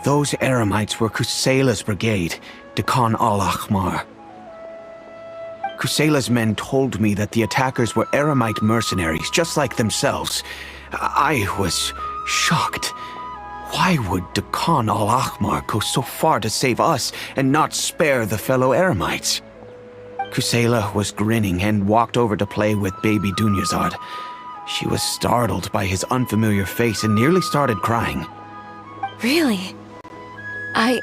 Those Eremites were Kusela's brigade, Dekhan al-Ahmar. Kusela's men told me that the attackers were Eremite mercenaries, just like themselves. I was shocked. Why would Dekhan al-Ahmar go so far to save us and not spare the fellow Eremites? Kusela was grinning and walked over to play with baby Dunyarzard. She was startled by his unfamiliar face and nearly started crying. Really? I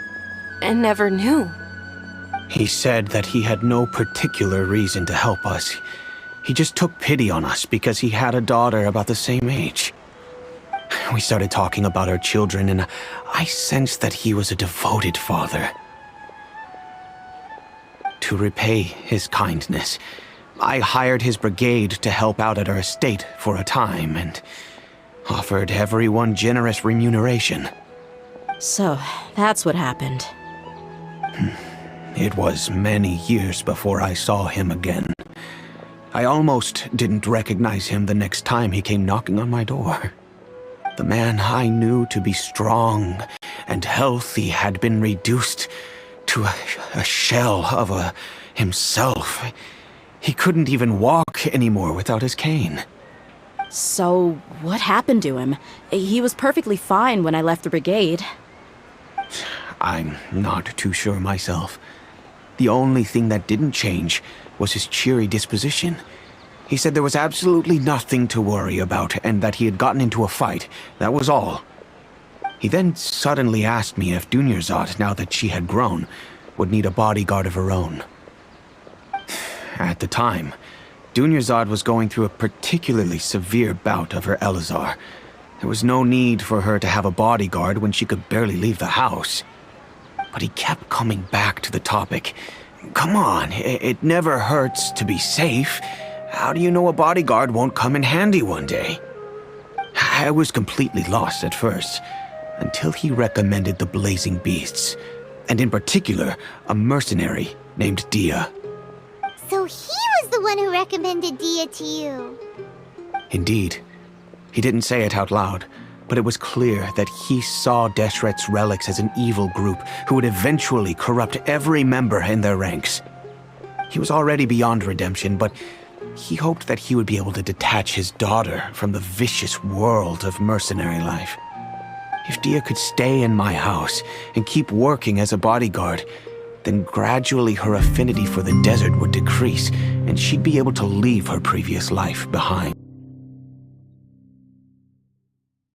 never knew. He said that he had no particular reason to help us. He just took pity on us because he had a daughter about the same age. We started talking about our children, and I sensed that he was a devoted father. To repay his kindness, I hired his brigade to help out at our estate for a time and offered everyone generous remuneration. So, that's what happened. It was many years before I saw him again. I almost didn't recognize him the next time he came knocking on my door. The man I knew to be strong and healthy had been reduced to a shell of himself. He couldn't even walk anymore without his cane. So, what happened to him? He was perfectly fine when I left the brigade. I'm not too sure myself. The only thing that didn't change was his cheery disposition. He said there was absolutely nothing to worry about and that he had gotten into a fight. That was all. He then suddenly asked me if Dunyarzard, now that she had grown, would need a bodyguard of her own. At the time, Dunyarzard was going through a particularly severe bout of her Elazar. There was no need for her to have a bodyguard when she could barely leave the house. But he kept coming back to the topic. Come on, it never hurts to be safe. How do you know a bodyguard won't come in handy one day? I was completely lost at first, until he recommended the Blazing Beasts, and in particular, a mercenary named Dia. So he was the one who recommended Dia to you. Indeed. He didn't say it out loud, but it was clear that he saw Deshret's relics as an evil group who would eventually corrupt every member in their ranks. He was already beyond redemption, but he hoped that he would be able to detach his daughter from the vicious world of mercenary life. If Dia could stay in my house and keep working as a bodyguard, then gradually her affinity for the desert would decrease, and she'd be able to leave her previous life behind.